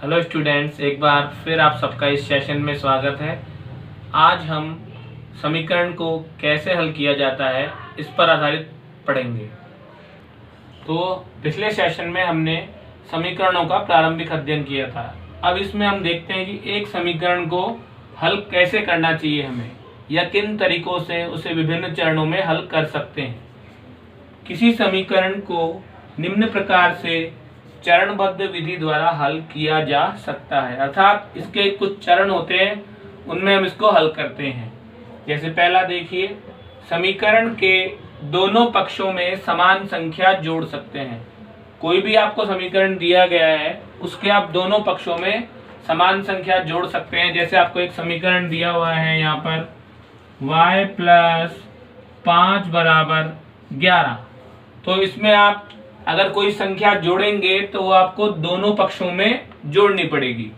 Hello students, एक बार फिर आप सबका इस सेशन में स्वागत है। आज हम समीकरण को कैसे हल किया जाता है इस पर आधारित पढ़ेंगे। तो पिछले सेशन में हमने समीकरणों का प्रारंभिक अध्ययन किया था। अब इसमें हम देखते हैं कि एक समीकरण को हल कैसे करना चाहिए हमें, या किन तरीकों से उसे विभिन्न चरणों में हल कर सकते हैं। किसी समीकरण को निम्न प्रकार से चरणबद्ध विधि द्वारा हल किया जा सकता है, अर्थात इसके कुछ चरण होते हैं, उनमें हम इसको हल करते हैं। जैसे पहला देखिए, समीकरण के दोनों पक्षों में समान संख्या जोड़ सकते हैं। कोई भी आपको समीकरण दिया गया है, उसके आप दोनों पक्षों में समान संख्या जोड़ सकते हैं। जैसे आपको एक समीकरण दिया हुआ है यहाँ पर y + 5 = 11, तो इसमें आप अगर कोई संख्या जोड़ेंगे तो वो आपको दोनों पक्षों में जोड़नी पड़ेगी।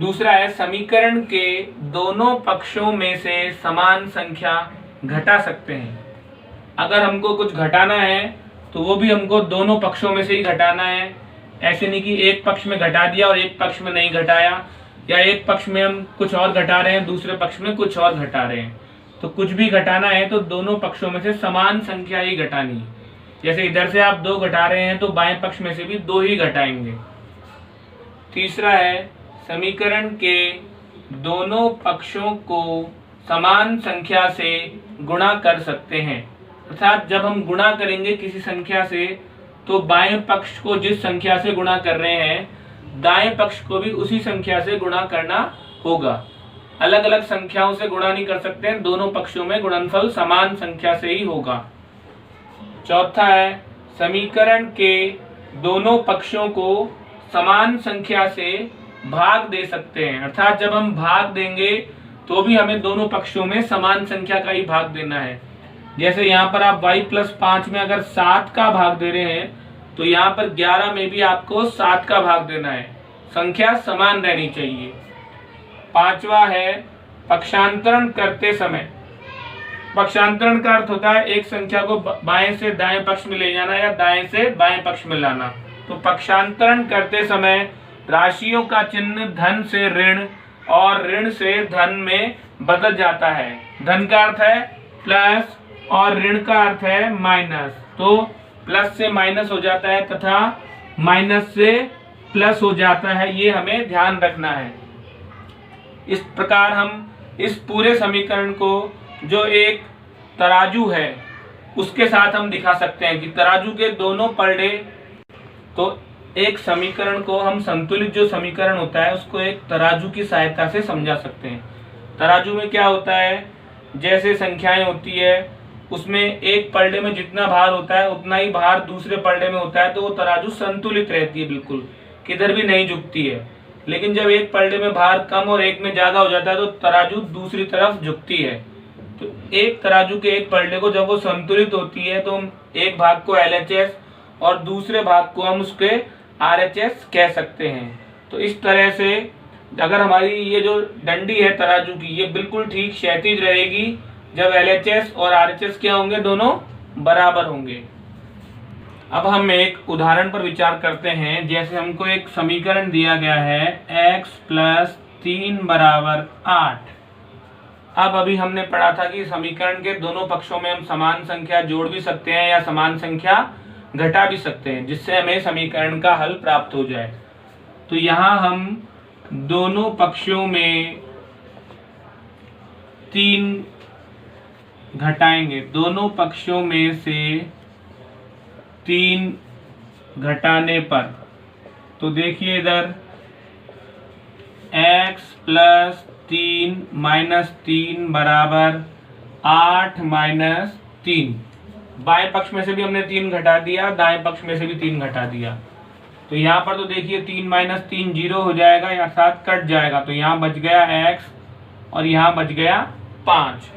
दूसरा है, समीकरण के दोनों पक्षों में से समान संख्या घटा सकते हैं। अगर हमको कुछ घटाना है तो वो भी हमको दोनों पक्षों में से ही घटाना है। ऐसे नहीं कि एक पक्ष में घटा दिया और एक पक्ष में नहीं घटाया, या एक पक्ष में हम कुछ और घटा रहे हैं, दूसरे पक्ष में कुछ और घटा रहे हैं। तो कुछ भी घटाना है तो दोनों पक्षों में से समान संख्या ही घटानी है। जैसे इधर से आप 2 घटा रहे हैं तो बाएं पक्ष में से भी 2 ही घटाएंगे। तीसरा है, समीकरण के दोनों पक्षों को समान संख्या से गुणा कर सकते हैं, अर्थात जब हम गुणा करेंगे किसी संख्या से तो बाएं पक्ष को जिस संख्या से गुणा कर रहे हैं, दाएं पक्ष को भी उसी संख्या से गुणा करना होगा। अलग अलग संख्याओं से गुणा नहीं कर सकते हैं, दोनों पक्षों में गुणनफल समान संख्या से ही होगा। चौथा है, समीकरण के दोनों पक्षों को समान संख्या से भाग दे सकते हैं, अर्थात जब हम भाग देंगे तो भी हमें दोनों पक्षों में समान संख्या का ही भाग देना है। जैसे यहाँ पर आप y + 5 में अगर 7 का भाग दे रहे हैं तो यहाँ पर 11 में भी आपको 7 का भाग देना है, संख्या समान रहनी चाहिए। पांचवा है, पक्षांतरण करते समय। पक्षांतरण का अर्थ होता है एक संख्या को बाएं से दाएं पक्ष में ले जाना या दाएं से बाएं पक्ष में लाना। तो पक्षांतरण करते समय राशियों का चिन्ह धन से ऋण और ऋण से धन में बदल जाता है। धन का अर्थ है प्लस और ऋण का अर्थ है माइनस, तो प्लस से माइनस हो जाता है तथा माइनस से प्लस हो जाता है, ये हमें ध्यान रखना है। इस प्रकार हम इस पूरे समीकरण को जो एक तराजू है उसके साथ हम दिखा सकते हैं कि तराजू के दोनों पलड़े, तो एक समीकरण को हम संतुलित जो समीकरण होता है उसको एक तराजू की सहायता से समझा सकते हैं। तराजू में क्या होता है, जैसे संख्याएं होती है उसमें एक पलड़े में जितना भार होता है उतना ही भार दूसरे पलड़े में होता है, तो वो तराजू संतुलित रहती है, बिल्कुल किधर भी नहीं झुकती है। लेकिन जब एक पलड़े में भार कम और एक में ज्यादा हो जाता है तो तराजू दूसरी तरफ झुकती है। तो एक तराजू के एक पलड़े को जब वो संतुलित होती है तो हम एक भाग को LHS और दूसरे भाग को हम उसके RHS कह सकते हैं। तो इस तरह से अगर हमारी ये जो डंडी है तराजू की, ये बिल्कुल ठीक क्षैतिज रहेगी जब LHS और RHS क्या होंगे, दोनों बराबर होंगे। अब हम एक उदाहरण पर विचार करते हैं। जैसे हमको एक समीकरण दिया गया है x + 3 = 8। अब अभी हमने पढ़ा था कि समीकरण के दोनों पक्षों में हम समान संख्या जोड़ भी सकते हैं या समान संख्या घटा भी सकते हैं, जिससे हमें समीकरण का हल प्राप्त हो जाए। तो यहाँ हम दोनों पक्षों में 3 घटाएंगे, दोनों पक्षों में से 3 घटाने पर, तो देखिए इधर x + 3 - 3 = 8 - 3। बाएं पक्ष में से भी हमने 3 घटा दिया, दाएं पक्ष में से भी 3 घटा दिया। तो यहाँ पर तो देखिए 3 - 3 0 हो जाएगा या साथ कट जाएगा, तो यहाँ बच गया x और यहाँ बच गया 5।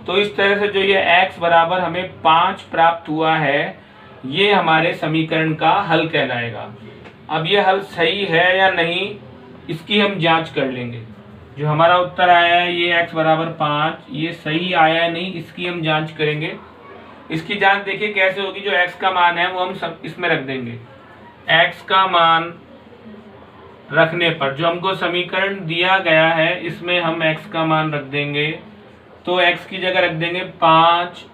तो इस तरह से जो ये x बराबर हमें 5 प्राप्त हुआ है, ये हमारे समीकरण का हल कहलाएगा। अब ये हल सही है या नहीं, इसकी हम जांच कर लेंगे। जो हमारा उत्तर आया है ये x = 5, ये सही आया है नहीं, इसकी हम जांच करेंगे। इसकी जांच देखिए कैसे होगी। जो x का मान है वो हम सब इसमें रख देंगे। x का मान रखने पर जो हमको समीकरण दिया गया है इसमें हम x का मान रख देंगे। तो x की जगह रख देंगे 5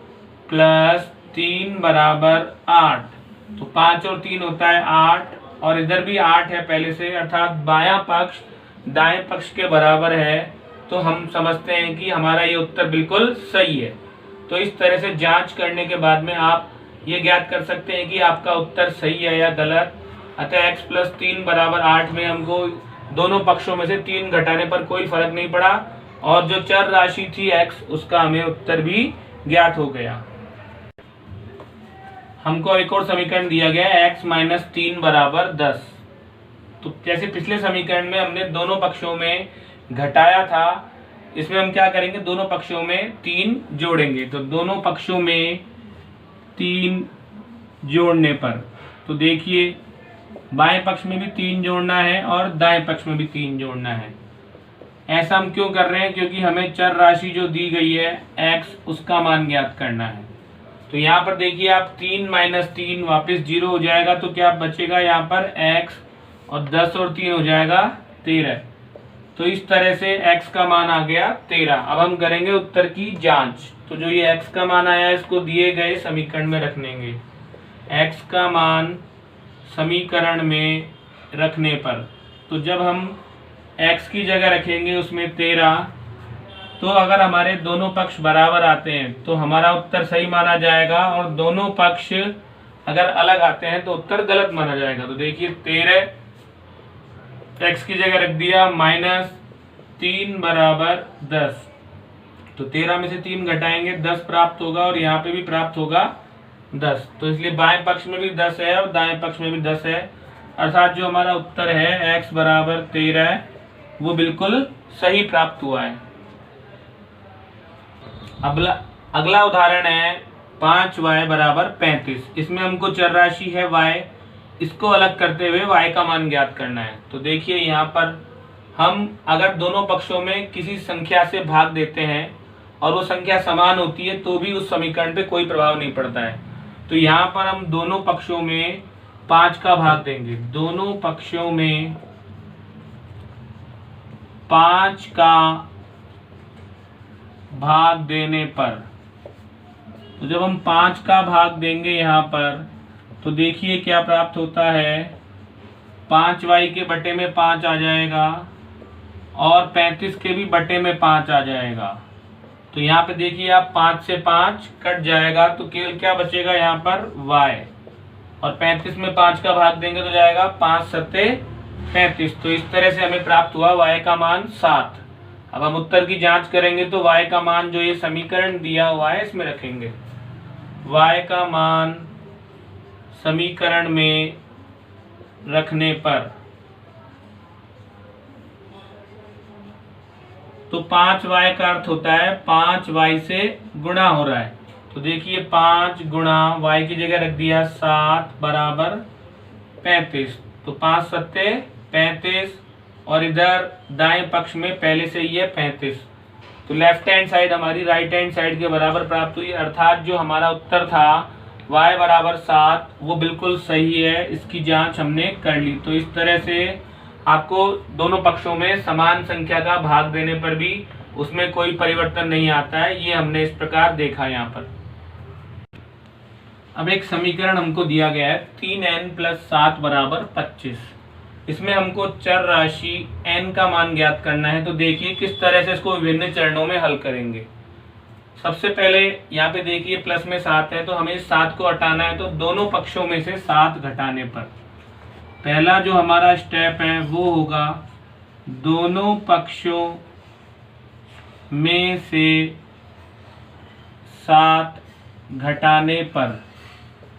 प्लस 3 बराबर 8। तो 5 और 3 होता है 8 और इधर भी 8 है पहले से, अर्थात बायां पक्ष दाएं पक्ष के बराबर है। तो हम समझते हैं कि हमारा ये उत्तर बिल्कुल सही है। तो इस तरह से जांच करने के बाद में आप ये ज्ञात कर सकते हैं कि आपका उत्तर सही है या गलत। अतः x प्लस 3 बराबर 8 में हमको दोनों पक्षों में से 3 घटाने पर कोई फर्क नहीं पड़ा और जो चर राशि थी x उसका हमें उत्तर भी ज्ञात हो गया। हमको एक और समीकरण दिया गया है x माइनस 3 बराबर 10। तो जैसे पिछले समीकरण में हमने दोनों पक्षों में घटाया था, इसमें हम क्या करेंगे, दोनों पक्षों में 3 जोड़ेंगे। तो दोनों पक्षों में 3 जोड़ने पर तो देखिए बाएं पक्ष में भी 3 जोड़ना है और दाएं पक्ष में भी 3 जोड़ना है। ऐसा हम क्यों कर रहे हैं, क्योंकि हमें चर राशि जो दी गई है x उसका मान ज्ञात करना है। तो यहाँ पर देखिए आप 3 माइनस 3 वापिस 0 हो जाएगा, तो क्या बचेगा यहाँ पर x और 10 और 3 हो जाएगा 13। तो इस तरह से x का मान आ गया 13। अब हम करेंगे उत्तर की जांच। तो जो ये x का मान आया है इसको दिए गए समीकरण में रख लेंगे। x का मान समीकरण में रखने पर तो जब हम x की जगह रखेंगे उसमें 13, तो अगर हमारे दोनों पक्ष बराबर आते हैं तो हमारा उत्तर सही माना जाएगा और दोनों पक्ष अगर अलग आते हैं तो उत्तर गलत माना जाएगा। तो देखिए 13 x की जगह रख दिया माइनस 3 बराबर 10। तो 13 में से 3 घटाएंगे 10 प्राप्त होगा और यहाँ पे भी प्राप्त होगा 10। तो इसलिए बाएं पक्ष में भी 10 है और दाएं पक्ष में भी 10 है, अर्थात जो हमारा उत्तर है x बराबर 13 वो बिल्कुल सही प्राप्त हुआ है। अगला उदाहरण है 5y बराबर 35। इसमें हमको चर राशि है y, इसको अलग करते हुए y का मान ज्ञात करना है। तो देखिए यहाँ पर हम अगर दोनों पक्षों में किसी संख्या से भाग देते हैं और वो संख्या समान होती है तो भी उस समीकरण पे कोई प्रभाव नहीं पड़ता है। तो यहाँ पर हम दोनों पक्षों में 5 का भाग देंगे। दोनों पक्षों में 5 का भाग देने पर तो जब हम 5 का भाग देंगे यहाँ पर तो देखिए क्या प्राप्त होता है, 5y के बटे में 5 आ जाएगा और 35 के भी बटे में 5 आ जाएगा। तो यहाँ पे देखिए आप 5 से 5 कट जाएगा तो केवल क्या बचेगा यहाँ पर y, और 35 में 5 का भाग देंगे तो जाएगा 5 सत्ते 35। तो इस तरह से हमें प्राप्त हुआ y का मान 7। अब हम उत्तर की जांच करेंगे तो y का मान जो ये समीकरण दिया हुआ है इसमें रखेंगे। y का मान समीकरण में रखने पर तो 5y का अर्थ होता है 5y से गुणा हो रहा है। तो देखिए 5 गुणा y की जगह रख दिया 7 बराबर 35। तो 5 सत्ते 35 और इधर दाएं पक्ष में पहले से ही है 35। तो लेफ्ट हैंड साइड हमारी राइट हैंड साइड के बराबर प्राप्त हुई, अर्थात जो हमारा उत्तर था y बराबर 7 वो बिल्कुल सही है। इसकी जांच हमने कर ली। तो इस तरह से आपको दोनों पक्षों में समान संख्या का भाग देने पर भी उसमें कोई परिवर्तन नहीं आता है, ये हमने इस प्रकार देखा यहाँ पर। अब एक समीकरण हमको दिया गया है 3n प्लस 7 बराबर 25। इसमें हमको चर राशि n का मान ज्ञात करना है। तो देखिए किस तरह से इसको विभिन्न चरणों में हल करेंगे। सबसे पहले यहाँ पे देखिए प्लस में 7 है तो हमें 7 को हटाना है। तो दोनों पक्षों में से 7 घटाने पर पहला जो हमारा स्टेप है वो होगा दोनों पक्षों में से 7 घटाने पर।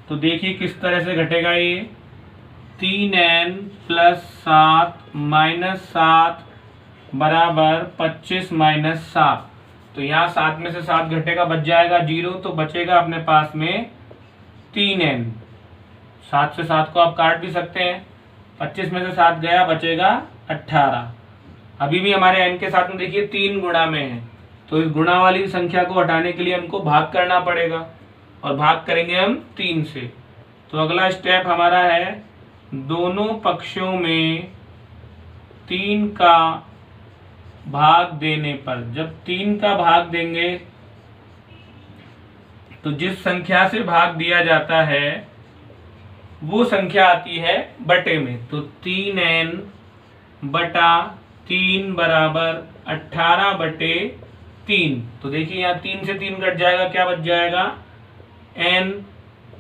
तो देखिए किस तरह से घटेगा ये, 3n प्लस 7 माइनस 7 बराबर 25 माइनस 7। तो यहाँ 7 में से 7 घटेगा, बच जाएगा 0, तो बचेगा अपने पास में 3n। 7 से 7 को आप काट भी सकते हैं, 25 में से 7 गया, बचेगा 18। अभी भी हमारे n के साथ में देखिए 3 गुणा में है, तो इस गुणा वाली संख्या को हटाने के लिए हमको भाग करना पड़ेगा और भाग करेंगे हम 3 से। तो अगला स्टेप हमारा है दोनों पक्षों में 3 का भाग देने पर, जब 3 का भाग देंगे तो जिस संख्या से भाग दिया जाता है वो संख्या आती है बटे में। तो 3n बटा 3 बराबर 18 बटे 3। तो देखिए यहाँ 3 से 3 कट जाएगा, क्या बच जाएगा n,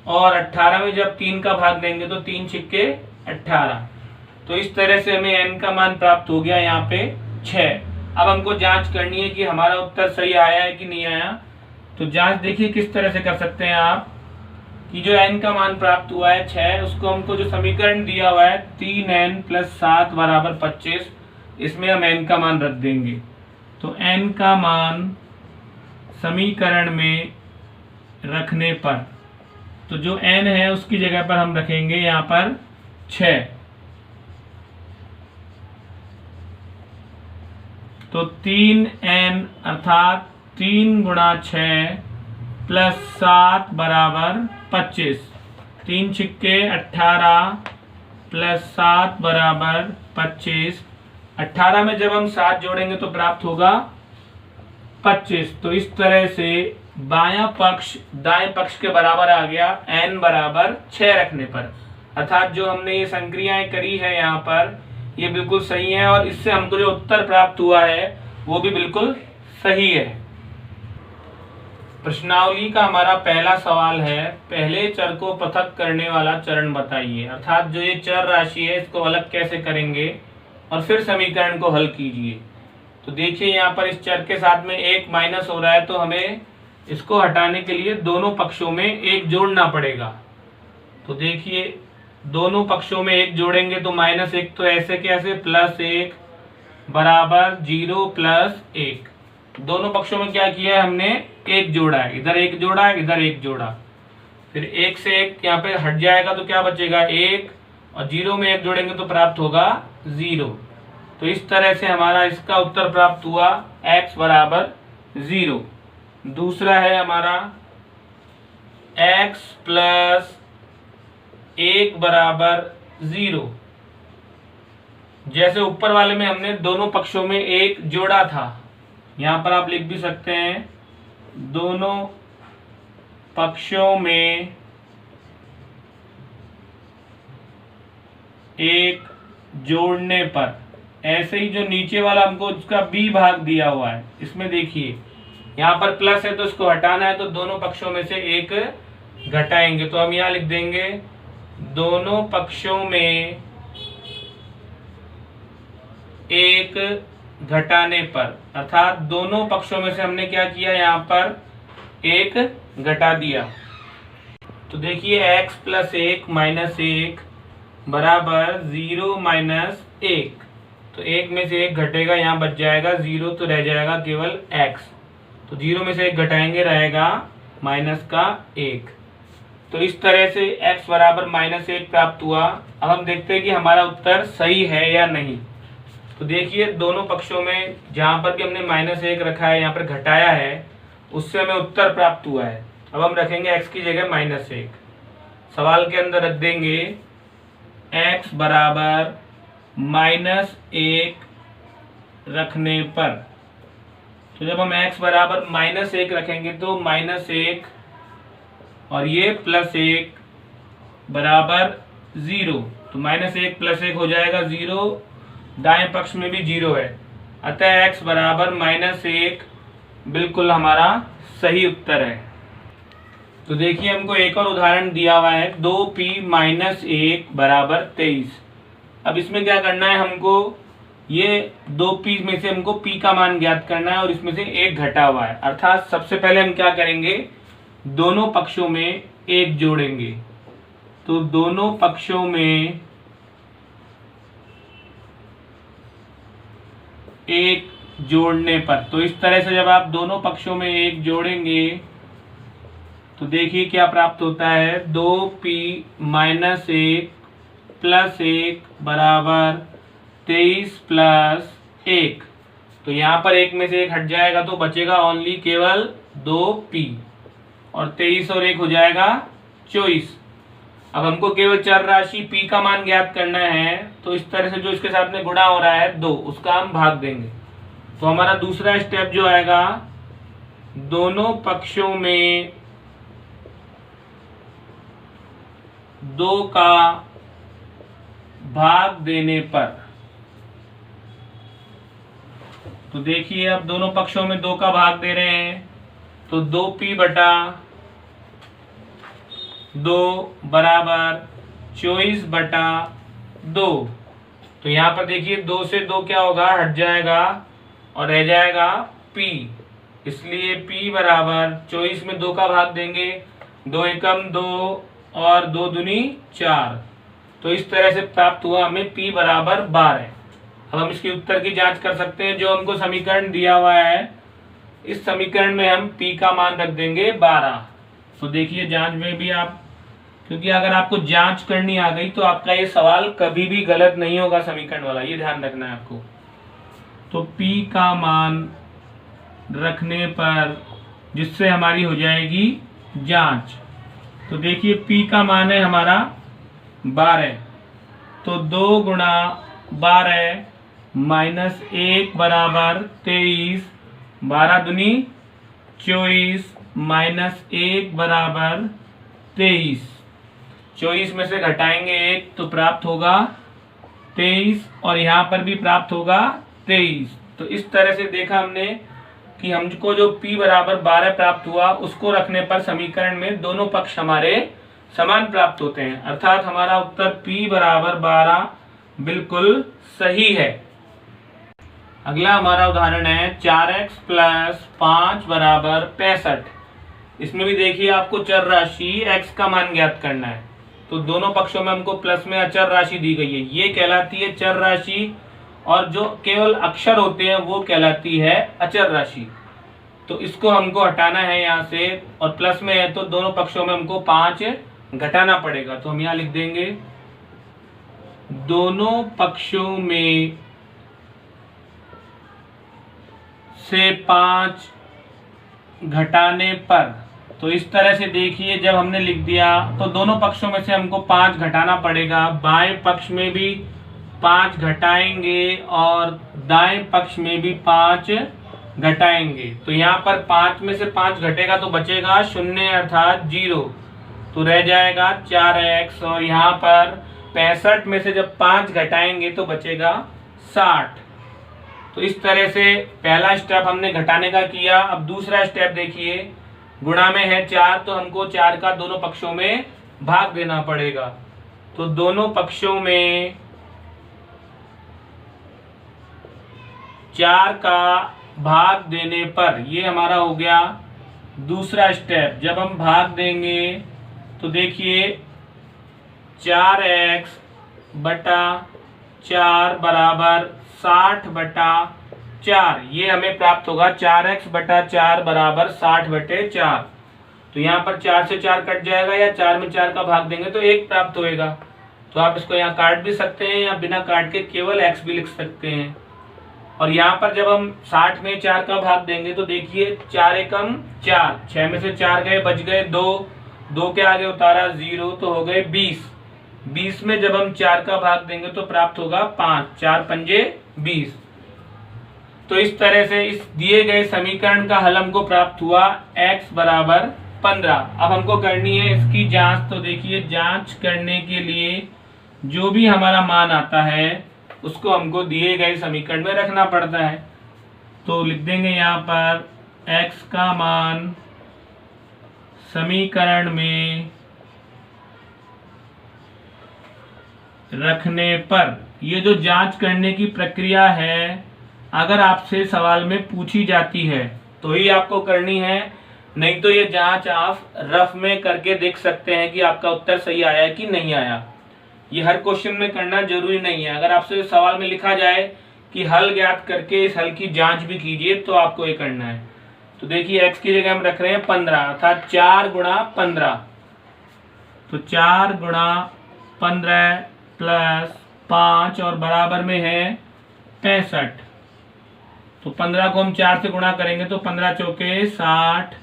और 18 में जब 3 का भाग देंगे तो 3 छिक्के 18। तो इस तरह से हमें n का मान प्राप्त हो गया यहाँ पे 6। अब हमको जांच करनी है कि हमारा उत्तर सही आया है कि नहीं आया। तो जांच देखिए किस तरह से कर सकते हैं आप, कि जो n का मान प्राप्त हुआ है 6, उसको हमको जो समीकरण दिया हुआ है 3n + 7 बराबर 25, इसमें हम n का मान रख देंगे। तो n का मान समीकरण में रखने पर, तो जो n है उसकी जगह पर हम रखेंगे यहाँ पर 6। तो 3n अर्थात 3 गुणा 6 + 7 बराबर 25। 3 छिक्के 18 + 7 बराबर 25। 18 में जब हम 7 जोड़ेंगे तो प्राप्त होगा 25। तो इस तरह से बायां पक्ष दाएं पक्ष के बराबर आ गया n बराबर 6 रखने पर। अर्थात जो हमने ये संक्रियाएं करी है यहाँ पर ये बिल्कुल सही है, और इससे हमको जो उत्तर प्राप्त हुआ है वो भी बिल्कुल सही है। प्रश्नावली का हमारा पहला सवाल है, पहले चर को पृथक करने वाला चरण बताइए। अर्थात जो ये चर राशि है इसको अलग कैसे करेंगे और फिर समीकरण को हल कीजिए। तो देखिए यहाँ पर इस चर के साथ में 1 माइनस हो रहा है, तो हमें इसको हटाने के लिए दोनों पक्षों में 1 जोड़ना पड़ेगा। तो देखिए दोनों पक्षों में 1 जोड़ेंगे तो -1, तो ऐसे कैसे +1 बराबर 0 + 1। दोनों पक्षों में क्या किया है हमने 1 जोड़ा है, इधर 1 जोड़ा है, इधर 1 जोड़ा। फिर 1 से 1 यहाँ पे हट जाएगा तो क्या बचेगा 1, और 0 में 1 जोड़ेंगे तो प्राप्त होगा 0। तो इस तरह से हमारा इसका उत्तर प्राप्त हुआ x बराबर 0। दूसरा है हमारा x + 1 बराबर 0। जैसे ऊपर वाले में हमने दोनों पक्षों में 1 जोड़ा था, यहाँ पर आप लिख भी सकते हैं दोनों पक्षों में 1 जोड़ने पर। ऐसे ही जो नीचे वाला हमको उसका b भाग दिया हुआ है, इसमें देखिए यहाँ पर प्लस है तो इसको हटाना है, तो दोनों पक्षों में से 1 घटाएंगे। तो हम यहाँ लिख देंगे दोनों पक्षों में 1 घटाने पर। अर्थात दोनों पक्षों में से हमने क्या किया, यहाँ पर 1 घटा दिया। तो देखिए x + 1 - 1 बराबर 0 - 1। तो 1 में से 1 घटेगा, यहाँ बच जाएगा 0, तो रह जाएगा केवल x। तो 0 में से 1 घटाएंगे, रहेगा -1। तो इस तरह से x बराबर -1 प्राप्त हुआ। अब हम देखते हैं कि हमारा उत्तर सही है या नहीं। तो देखिए दोनों पक्षों में जहाँ पर भी हमने -1 रखा है, यहाँ पर घटाया है, उससे हमें उत्तर प्राप्त हुआ है। अब हम रखेंगे x की जगह -1। सवाल के अंदर रख देंगे x बराबर -1 रखने पर। तो जब हम x बराबर -1 रखेंगे तो -1 और ये +1 बराबर 0। तो -1 + 1 हो जाएगा 0, दाएं पक्ष में भी 0 है, अतः x बराबर -1 बिल्कुल हमारा सही उत्तर है। तो देखिए हमको एक और उदाहरण दिया हुआ है 2p - 1 बराबर 23। अब इसमें क्या करना है, हमको ये 2p में से हमको p का मान ज्ञात करना है और इसमें से 1 घटा हुआ है। अर्थात सबसे पहले हम क्या करेंगे, दोनों पक्षों में 1 जोड़ेंगे। तो दोनों पक्षों में 1 जोड़ने पर, तो इस तरह से जब आप दोनों पक्षों में 1 जोड़ेंगे तो देखिए क्या प्राप्त होता है, 2p - 1 + 1 बराबर 23 + 1। तो यहाँ पर 1 में से 1 हट जाएगा तो बचेगा ओनली केवल 2p, और 23 और 1 हो जाएगा 24। अब हमको केवल चर राशि p का मान ज्ञात करना है, तो इस तरह से जो इसके साथ में गुणा हो रहा है 2, उसका हम भाग देंगे। तो हमारा दूसरा स्टेप जो आएगा, दोनों पक्षों में 2 का भाग देने पर, तो देखिए अब दोनों पक्षों में 2 का भाग दे रहे हैं, तो 2p बटा 2 बराबर 24 बटा 2। तो यहाँ पर देखिए 2 से 2 क्या होगा, हट जाएगा और रह जाएगा p, इसलिए p बराबर 24 में 2 का भाग देंगे, 2 एकम 2 और 2 दूनी 4। तो इस तरह से प्राप्त हुआ हमें p बराबर 12। अब हम इसके उत्तर की जांच कर सकते हैं। जो हमको समीकरण दिया हुआ है, इस समीकरण में हम p का मान रख देंगे 12। तो देखिए जांच में भी आप, क्योंकि अगर आपको जांच करनी आ गई तो आपका ये सवाल कभी भी गलत नहीं होगा समीकरण वाला, ये ध्यान रखना है आपको। तो p का मान रखने पर, जिससे हमारी हो जाएगी जांच, तो देखिए p का मान है हमारा 12, तो 2 गुणा 12 माइनस 1 बराबर 23, 12 दूनी 24 माइनस 1 बराबर 23। 24 में से घटाएंगे 1 तो प्राप्त होगा 23, और यहाँ पर भी प्राप्त होगा 23। तो इस तरह से देखा हमने कि हमको जो p बराबर 12 प्राप्त हुआ, उसको रखने पर समीकरण में दोनों पक्ष हमारे समान प्राप्त होते हैं, अर्थात हमारा उत्तर p बराबर 12 बिल्कुल सही है। अगला हमारा उदाहरण है 4x प्लस 5 बराबर 65। इसमें भी देखिए आपको चर राशि x का मान ज्ञात करना है। तो दोनों पक्षों में हमको प्लस में अचर राशि दी गई है, ये कहलाती है चर राशि, और जो केवल अक्षर होते हैं वो कहलाती है अचर राशि। तो इसको हमको हटाना है यहाँ से, और प्लस में है तो दोनों पक्षों में हमको 5 घटाना पड़ेगा। तो हम यहाँ लिख देंगे दोनों पक्षों में से 5 घटाने पर। तो इस तरह से देखिए जब हमने लिख दिया तो दोनों पक्षों में से हमको 5 घटाना पड़ेगा, बाएं पक्ष में भी 5 घटाएंगे और दाएं पक्ष में भी 5 घटाएंगे। तो यहाँ पर 5 में से 5 घटेगा तो बचेगा 0 अर्थात 0, तो रह जाएगा 4x, और यहाँ पर 65 में से जब 5 घटाएंगे तो बचेगा 60। तो इस तरह से पहला स्टेप हमने घटाने का किया। अब दूसरा स्टेप देखिए, गुणा में है 4, तो हमको 4 का दोनों पक्षों में भाग देना पड़ेगा। तो दोनों पक्षों में 4 का भाग देने पर, ये हमारा हो गया दूसरा स्टेप। जब हम भाग देंगे तो देखिए 4x बटा 4 बराबर 60 बटा 4, ये हमें प्राप्त होगा 4x बटा 4 बराबर 60 बटे 4। तो यहाँ पर 4 से 4 कट जाएगा, या 4 में 4 का भाग देंगे तो 1 प्राप्त होएगा। तो आप इसको यहाँ काट भी सकते हैं, या बिना काट के केवल x भी लिख सकते हैं। और यहाँ पर जब हम 60 में 4 का भाग देंगे तो देखिए 4 एकम 4, 6 में से 4 गए, बच गए 2, 2 के आगे उतारा 0, तो हो गए 20। 20 में जब हम 4 का भाग देंगे तो प्राप्त होगा 5, 4 पंजे 20। तो इस तरह से इस दिए गए समीकरण का हल हमको प्राप्त हुआ x बराबर 15। अब हमको करनी है इसकी जांच। तो देखिए जांच करने के लिए जो भी हमारा मान आता है उसको हमको दिए गए समीकरण में रखना पड़ता है। तो लिख देंगे यहाँ पर x का मान समीकरण में रखने पर, ये जो जांच करने की प्रक्रिया है अगर आपसे सवाल में पूछी जाती है तो ही आपको करनी है, नहीं तो ये जांच आप रफ में करके देख सकते हैं कि आपका उत्तर सही आया है कि नहीं आया। ये हर क्वेश्चन में करना जरूरी नहीं है। अगर आपसे सवाल में लिखा जाए कि हल ज्ञात करके इस हल की जांच भी कीजिए तो आपको ये करना है। तो देखिए x की जगह हम रख रहे हैं 15, अर्थात 4 गुणा 15। तो 4 गुणा 15 प्लस 5 और बराबर में है 65। तो 15 को हम 4 से गुणा करेंगे तो 15 चौके 60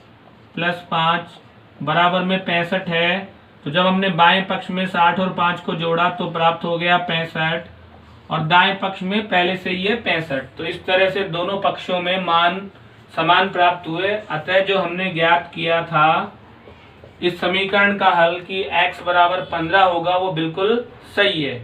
प्लस 5 बराबर में 65 है। तो तो जब हमने बाएं पक्ष में 60 और 5 को जोड़ा तो प्राप्त हो गया 65, और दाएं पक्ष में पहले से ही है 65। तो इस तरह से दोनों पक्षों में मान समान प्राप्त हुए। अतः जो हमने ज्ञात किया था इस समीकरण का हल कि x बराबर 15 होगा, वो बिल्कुल सही है।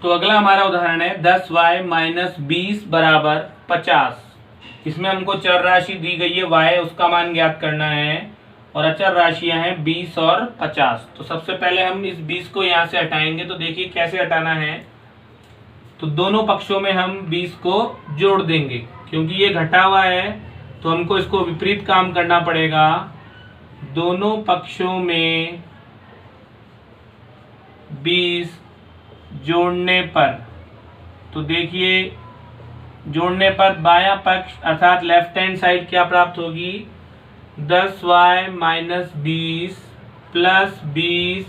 तो अगला हमारा उदाहरण है 10y माइनस 20 बराबर 50। इसमें हमको चर राशि दी गई है y, उसका मान ज्ञात करना है, और अचर राशियां हैं 20 और 50। तो सबसे पहले हम इस 20 को यहाँ से हटाएंगे। तो देखिए कैसे हटाना है। तो दोनों पक्षों में हम 20 को जोड़ देंगे, क्योंकि ये घटा हुआ है तो हमको इसको विपरीत काम करना पड़ेगा। दोनों पक्षों में 20 जोड़ने पर, तो देखिए जोड़ने पर बायां पक्ष अर्थात लेफ्ट हैंड साइड क्या प्राप्त होगी, 10y माइनस 20 प्लस 20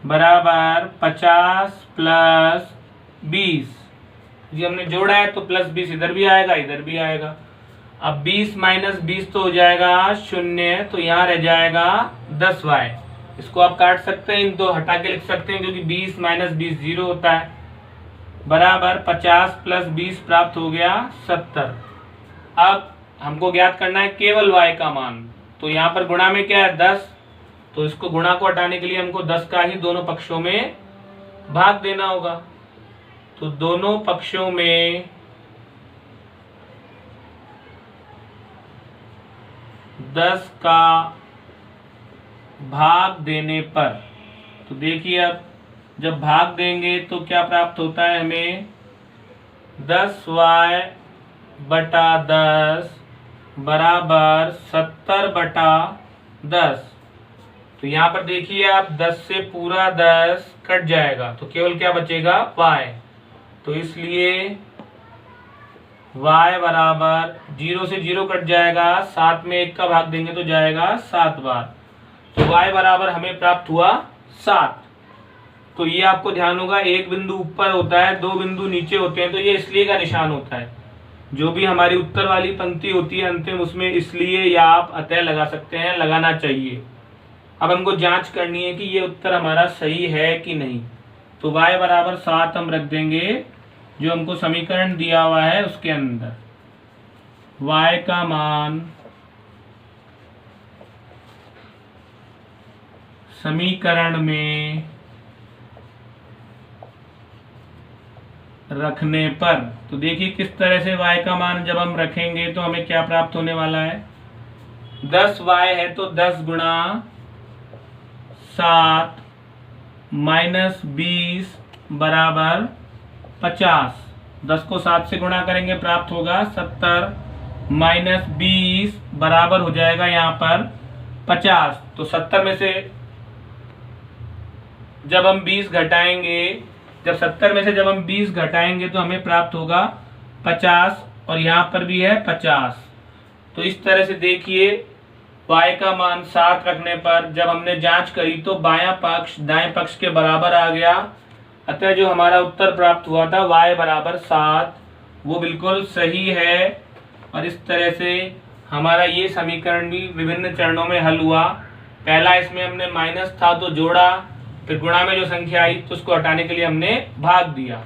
बराबर 50 प्लस 20। ये हमने जोड़ा है तो प्लस 20 इधर भी आएगा इधर भी आएगा। अब 20 माइनस 20 तो हो जाएगा 0, तो यहाँ रह जाएगा 10y। इसको आप काट सकते हैं, इन दो हटा के लिख सकते हैं, क्योंकि 20 माइनस 20 0 होता है, बराबर 50 प्लस 20 प्राप्त हो गया 70। अब हमको ज्ञात करना है केवल y का मान। तो यहाँ पर गुणा में क्या है 10, तो इसको गुणा को हटाने के लिए हमको 10 का ही दोनों पक्षों में भाग देना होगा। तो दोनों पक्षों में 10 का भाग देने पर, तो देखिए अब जब भाग देंगे तो क्या प्राप्त होता है हमें, 10y बटा 10 बराबर 70 बटा 10। तो यहाँ पर देखिए आप 10 से पूरा 10 कट जाएगा, तो केवल क्या बचेगा y। तो इसलिए y बराबर 0 से 0 कट जाएगा, 7 में 1 का भाग देंगे तो जाएगा 7 बार। तो y बराबर हमें प्राप्त हुआ 7। तो ये आपको ध्यान होगा, एक बिंदु ऊपर होता है, दो बिंदु नीचे होते हैं, तो ये इसलिए का निशान होता है। जो भी हमारी उत्तर वाली पंक्ति होती है अंतिम, उसमें इसलिए या आप अतः लगा सकते हैं, लगाना चाहिए। अब हमको जांच करनी है कि ये उत्तर हमारा सही है कि नहीं। तो y बराबर 7 हम रख देंगे, जो हमको समीकरण दिया हुआ है उसके अंदर। y का मान समीकरण में रखने पर, तो देखिए किस तरह से y का मान जब हम रखेंगे तो हमें क्या प्राप्त होने वाला है। 10y है तो 10 गुणा 7 माइनस 20 बराबर 50। 10 को 7 से गुणा करेंगे प्राप्त होगा 70 माइनस 20 बराबर हो जाएगा यहाँ पर 50। तो 70 में से जब हम 20 घटाएंगे, जब 70 में से जब हम 20 घटाएंगे तो हमें प्राप्त होगा 50, और यहाँ पर भी है 50। तो इस तरह से देखिए y का मान 7 रखने पर जब हमने जांच करी तो बायां पक्ष दाएं पक्ष के बराबर आ गया। अतः जो हमारा उत्तर प्राप्त हुआ था y बराबर 7, वो बिल्कुल सही है। और इस तरह से हमारा ये समीकरण भी विभिन्न चरणों में हल हुआ। पहला इसमें हमने माइनस था तो जोड़ा, फिर गुणा में जो संख्या आई तो उसको हटाने के लिए हमने भाग दिया।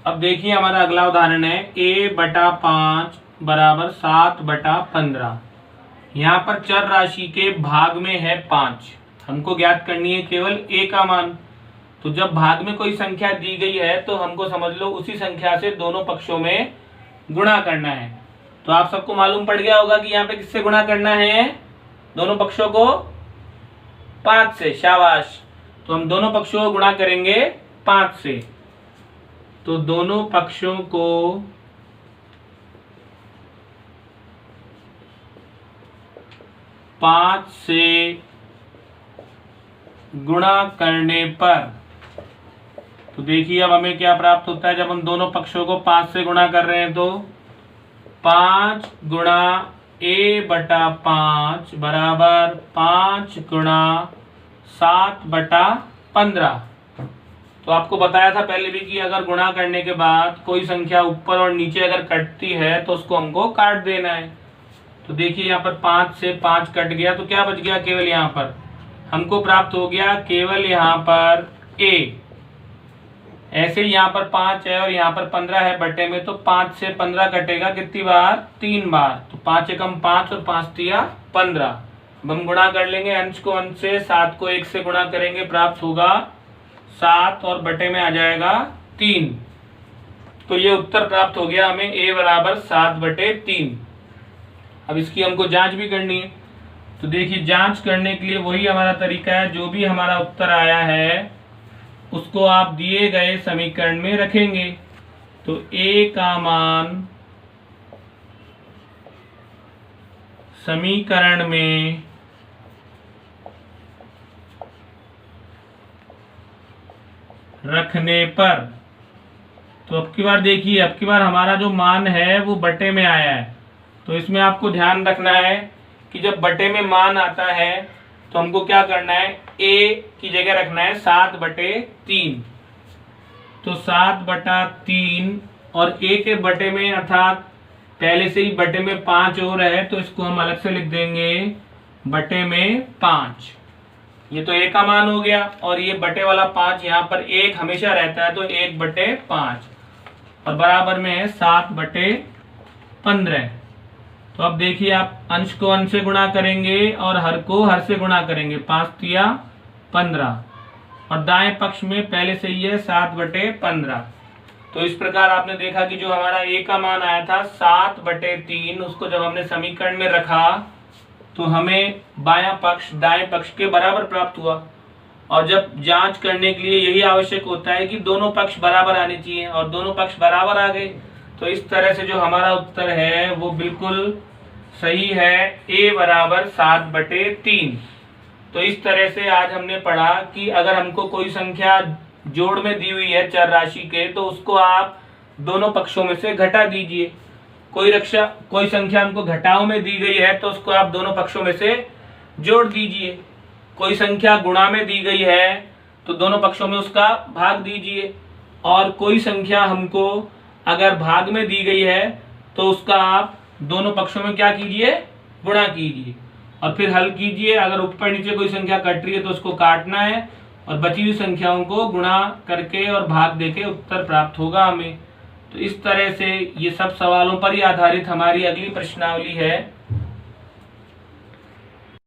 अब देखिए हमारा अगला उदाहरण है a बटा 5 बराबर 7 बटा 15। यहाँ पर चर राशि के भाग में है 5, हमको ज्ञात करनी है केवल a का मान। तो जब भाग में कोई संख्या दी गई है तो हमको समझ लो उसी संख्या से दोनों पक्षों में गुणा करना है। तो आप सबको मालूम पड़ गया होगा कि यहाँ पे किससे गुणा करना है, दोनों पक्षों को 5 से। शाबाश। तो हम दोनों पक्षों को गुणा करेंगे 5 से। तो दोनों पक्षों को 5 से गुणा करने पर, तो देखिए अब हमें क्या प्राप्त होता है। जब हम दोनों पक्षों को 5 से गुणा कर रहे हैं तो 5 गुणा a बटा 5 बराबर 5 गुणा 7 बटा 15। तो आपको बताया था पहले भी कि अगर गुणा करने के बाद कोई संख्या ऊपर और नीचे अगर कटती है तो उसको हमको काट देना है। तो देखिए यहाँ पर 5 से 5 कट गया, तो क्या बच गया केवल यहाँ पर हमको प्राप्त हो गया केवल यहाँ पर a। ऐसे ही यहाँ पर 5 है और यहाँ पर 15 है बटे में, तो 5 से 15 कटेगा कितनी बार? 3 बार। तो 5 एकम 5 और 5 तिया 15। अब हम गुणा कर लेंगे अंश को अंश से, 7 को 1 से गुणा करेंगे, प्राप्त होगा 7 और बटे में आ जाएगा 3। तो ये उत्तर प्राप्त हो गया हमें a बराबर 7/3। अब इसकी हमको जांच भी करनी है। तो देखिए जांच करने के लिए वही हमारा तरीका है, जो भी हमारा उत्तर आया है उसको आप दिए गए समीकरण में रखेंगे। तो a का मान समीकरण में रखने पर, तो अब की बार देखिए, अब की बार हमारा जो मान है वो बटे में आया है। तो इसमें आपको ध्यान रखना है कि जब बटे में मान आता है तो हमको क्या करना है, a की जगह रखना है 7/3। तो 7/3 और a के बटे में अर्थात पहले से ही बटे में 5 और है, तो इसको हम अलग से लिख देंगे बटे में 5। ये तो a का मान हो गया, और ये बटे वाला 5 यहाँ पर 1 हमेशा रहता है, तो 1/5 और बराबर में है 7/15। तो अब देखिए आप अंश को अंश से गुणा करेंगे और हर को हर से गुणा करेंगे, 5 तिया 15 और दाएं पक्ष में पहले से ही है 7/15। तो इस प्रकार आपने देखा कि जो हमारा a का मान आया था 7/3, उसको जब हमने समीकरण में रखा तो हमें बायां पक्ष दाएं पक्ष के बराबर प्राप्त हुआ। और जब जांच करने के लिए यही आवश्यक होता है कि दोनों पक्ष बराबर आने चाहिए, और दोनों पक्ष बराबर आ गए। तो इस तरह से जो हमारा उत्तर है वो बिल्कुल सही है, a बराबर 7/3। तो इस तरह से आज हमने पढ़ा कि अगर हमको कोई संख्या जोड़ में दी हुई है चर राशि के, तो उसको आप दोनों पक्षों में से घटा दीजिए। कोई संख्या हमको घटाओ में दी गई है तो उसको आप दोनों पक्षों में से जोड़ दीजिए। कोई संख्या गुणा में दी गई है तो दोनों पक्षों में उसका भाग दीजिए। और कोई संख्या हमको अगर भाग में दी गई है तो उसका आप दोनों पक्षों में क्या कीजिए, गुणा कीजिए और फिर हल कीजिए। अगर ऊपर नीचे कोई संख्या कट रही है तो उसको काटना है और बची हुई संख्याओं को गुणा करके और भाग देके उत्तर प्राप्त होगा हमें। तो इस तरह से ये सब सवालों पर ही आधारित हमारी अगली प्रश्नावली है।